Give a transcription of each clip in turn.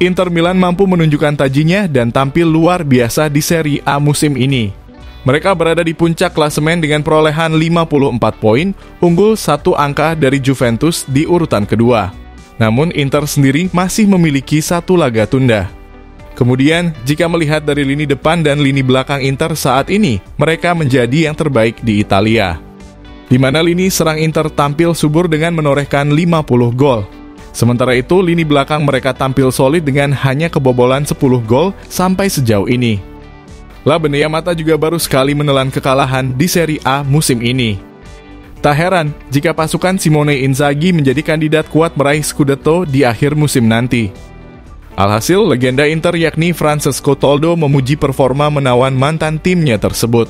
Inter Milan mampu menunjukkan tajinya dan tampil luar biasa di Serie A musim ini. Mereka berada di puncak klasemen dengan perolehan 54 poin, unggul 1 angka dari Juventus di urutan kedua. Namun Inter sendiri masih memiliki 1 laga tunda. Kemudian, jika melihat dari lini depan dan lini belakang Inter saat ini, mereka menjadi yang terbaik di Italia. Di mana lini serang Inter tampil subur dengan menorehkan 50 gol. Sementara itu, lini belakang mereka tampil solid dengan hanya kebobolan 10 gol sampai sejauh ini. La Beneamata juga baru sekali menelan kekalahan di Serie A musim ini. Tak heran jika pasukan Simone Inzaghi menjadi kandidat kuat meraih Scudetto di akhir musim nanti. Alhasil, legenda Inter yakni Francesco Toldo memuji performa menawan mantan timnya tersebut.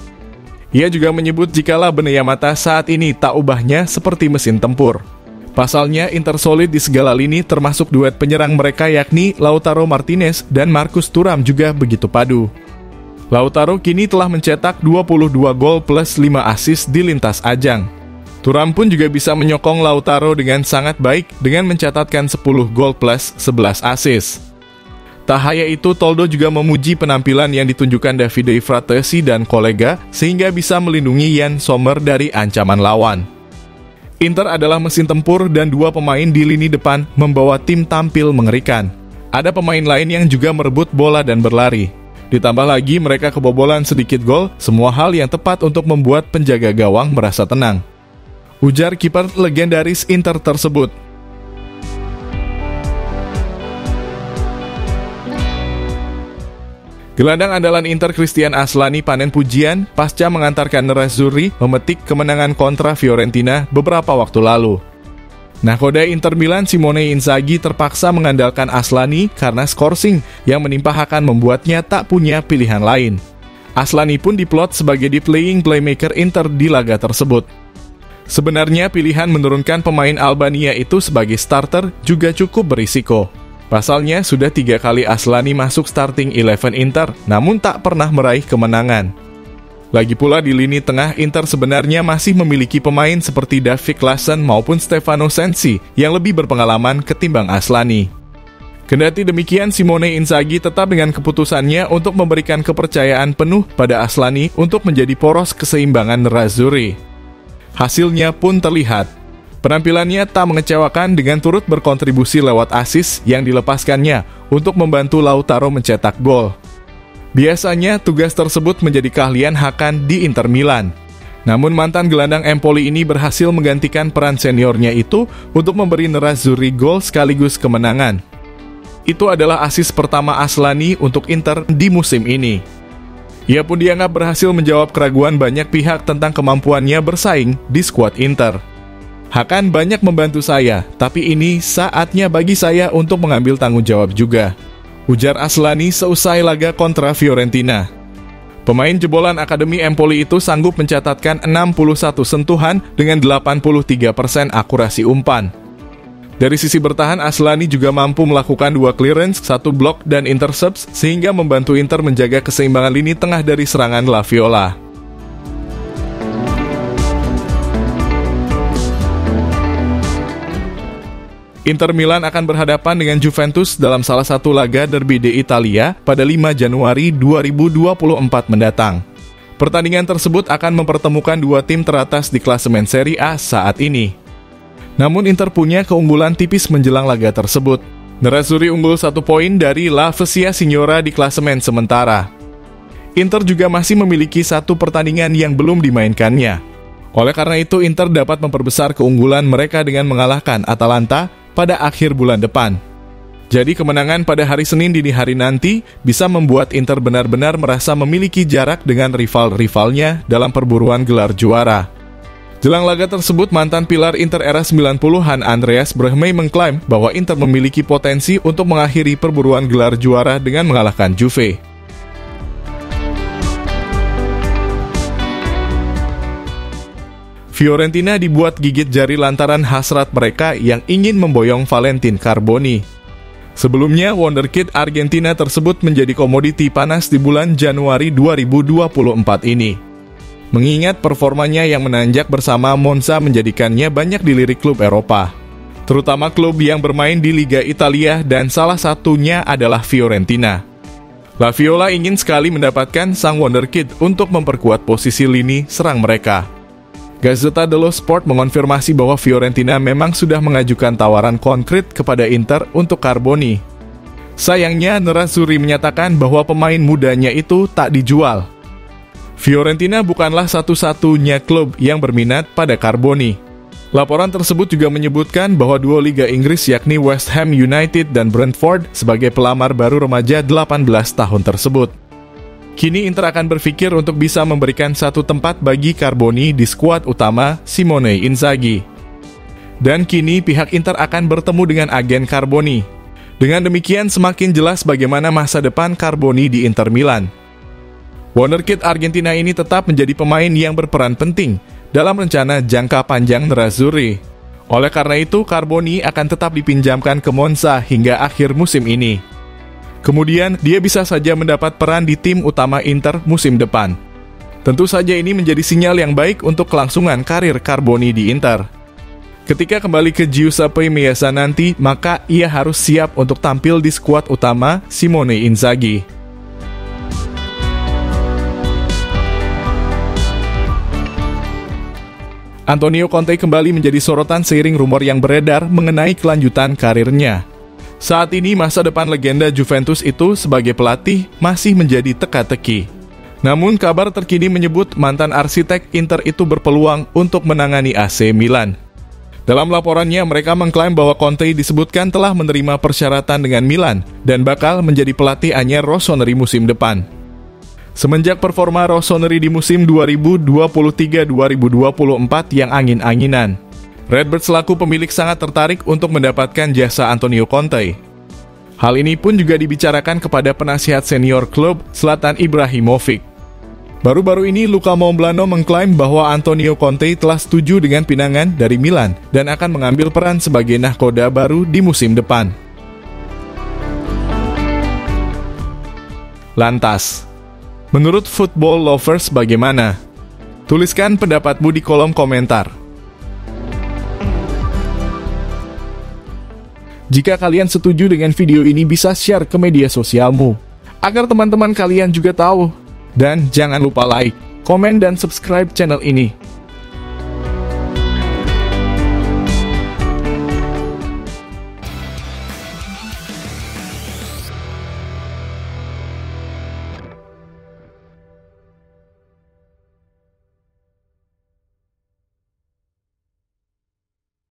Ia juga menyebut jika La Beneamata saat ini tak ubahnya seperti mesin tempur. Pasalnya, Inter solid di segala lini termasuk duet penyerang mereka yakni Lautaro Martinez dan Marcus Thuram juga begitu padu. Lautaro kini telah mencetak 22 gol plus 5 assist di lintas ajang. Thuram pun juga bisa menyokong Lautaro dengan sangat baik dengan mencatatkan 10 gol plus 11 assist. Tak hanya itu, Toldo juga memuji penampilan yang ditunjukkan Davide Fratesi dan kolega sehingga bisa melindungi Yann Sommer dari ancaman lawan. Inter adalah mesin tempur dan 2 pemain di lini depan membawa tim tampil mengerikan. Ada pemain lain yang juga merebut bola dan berlari. Ditambah lagi mereka kebobolan sedikit gol, semua hal yang tepat untuk membuat penjaga gawang merasa tenang. Ujar kiper legendaris Inter tersebut. Gelandang andalan Inter Christian Aslani panen pujian pasca mengantarkan Nerazzurri memetik kemenangan kontra Fiorentina beberapa waktu lalu. Nahkoda Inter Milan Simone Inzaghi terpaksa mengandalkan Aslani karena skorsing yang menimpa akan membuatnya tak punya pilihan lain. Aslani pun diplot sebagai di playing playmaker Inter di laga tersebut. Sebenarnya pilihan menurunkan pemain Albania itu sebagai starter juga cukup berisiko. Pasalnya sudah 3 kali Aslani masuk starting 11 Inter, namun tak pernah meraih kemenangan. Lagi pula di lini tengah Inter sebenarnya masih memiliki pemain seperti David Klaassen maupun Stefano Sensi yang lebih berpengalaman ketimbang Aslani. Kendati demikian, Simone Inzaghi tetap dengan keputusannya untuk memberikan kepercayaan penuh pada Aslani untuk menjadi poros keseimbangan Nerazzurri. Hasilnya pun terlihat. Penampilannya tak mengecewakan dengan turut berkontribusi lewat assist yang dilepaskannya untuk membantu Lautaro mencetak gol. Biasanya tugas tersebut menjadi keahlian Hakan di Inter Milan. Namun mantan gelandang Empoli ini berhasil menggantikan peran seniornya itu untuk memberi Nerazzurri gol sekaligus kemenangan. Itu adalah assist pertama Aslani untuk Inter di musim ini. Ia pun dianggap berhasil menjawab keraguan banyak pihak tentang kemampuannya bersaing di skuad Inter. Hakan banyak membantu saya, tapi ini saatnya bagi saya untuk mengambil tanggung jawab juga. Ujar Aslani seusai laga kontra Fiorentina. Pemain jebolan Akademi Empoli itu sanggup mencatatkan 61 sentuhan dengan 83% akurasi umpan. Dari sisi bertahan, Aslani juga mampu melakukan 2 clearance, 1 blok dan intercepts sehingga membantu Inter menjaga keseimbangan lini tengah dari serangan La Viola. Inter Milan akan berhadapan dengan Juventus dalam salah satu laga derby di Italia pada 5 Januari 2024 mendatang. Pertandingan tersebut akan mempertemukan 2 tim teratas di klasemen Serie A saat ini. Namun Inter punya keunggulan tipis menjelang laga tersebut. Nerazzurri unggul 1 poin dari La Spezia Signora di klasemen sementara. Inter juga masih memiliki 1 pertandingan yang belum dimainkannya. Oleh karena itu, Inter dapat memperbesar keunggulan mereka dengan mengalahkan Atalanta pada akhir bulan depan. Jadi kemenangan pada hari Senin dini hari nanti bisa membuat Inter benar-benar merasa memiliki jarak dengan rival-rivalnya dalam perburuan gelar juara. Jelang laga tersebut, mantan pilar Inter era 90-an Andreas Brehme mengklaim bahwa Inter memiliki potensi untuk mengakhiri perburuan gelar juara dengan mengalahkan Juve. Fiorentina dibuat gigit jari lantaran hasrat mereka yang ingin memboyong Valentin Carboni. Sebelumnya, wonderkid Argentina tersebut menjadi komoditi panas di bulan Januari 2024 ini. Mengingat performanya yang menanjak bersama Monza menjadikannya banyak dilirik klub Eropa. terutama klub yang bermain di Liga Italia dan salah satunya adalah Fiorentina. La Viola ingin sekali mendapatkan sang wonderkid untuk memperkuat posisi lini serang mereka. Gazzetta dello Sport mengonfirmasi bahwa Fiorentina memang sudah mengajukan tawaran konkret kepada Inter untuk Carboni. Sayangnya, Nerazzurri menyatakan bahwa pemain mudanya itu tak dijual. Fiorentina bukanlah satu-satunya klub yang berminat pada Carboni. Laporan tersebut juga menyebutkan bahwa dua Liga Inggris yakni West Ham United dan Brentford sebagai pelamar baru remaja 18 tahun tersebut. Kini Inter akan berpikir untuk bisa memberikan satu tempat bagi Carboni di skuad utama Simone Inzaghi. Dan kini pihak Inter akan bertemu dengan agen Carboni. Dengan demikian semakin jelas bagaimana masa depan Carboni di Inter Milan. Wonderkid Argentina ini tetap menjadi pemain yang berperan penting dalam rencana jangka panjang Nerazzurri. Oleh karena itu, Carboni akan tetap dipinjamkan ke Monza hingga akhir musim ini. Kemudian, dia bisa saja mendapat peran di tim utama Inter musim depan. Tentu saja ini menjadi sinyal yang baik untuk kelangsungan karir Carboni di Inter. Ketika kembali ke Giuseppe Meazza nanti, maka ia harus siap untuk tampil di skuad utama Simone Inzaghi. Antonio Conte kembali menjadi sorotan seiring rumor yang beredar mengenai kelanjutan karirnya. Saat ini masa depan legenda Juventus itu sebagai pelatih masih menjadi teka-teki. Namun kabar terkini menyebut mantan arsitek Inter itu berpeluang untuk menangani AC Milan. Dalam laporannya mereka mengklaim bahwa Conte disebutkan telah menerima persyaratan dengan Milan dan bakal menjadi pelatih anyar Rossoneri musim depan. Semenjak performa Rossoneri di musim 2023-2024 yang angin-anginan, Redbird selaku pemilik sangat tertarik untuk mendapatkan jasa Antonio Conte. Hal ini pun juga dibicarakan kepada penasihat senior klub Zlatan Ibrahimovic. Baru-baru ini Luca Momblano mengklaim bahwa Antonio Conte telah setuju dengan pinangan dari Milan dan akan mengambil peran sebagai nahkoda baru di musim depan. Lantas, menurut Football Lovers bagaimana? Tuliskan pendapatmu di kolom komentar. Jika kalian setuju dengan video ini, bisa share ke media sosialmu, agar teman-teman kalian juga tahu. Dan jangan lupa like, komen, dan subscribe channel ini.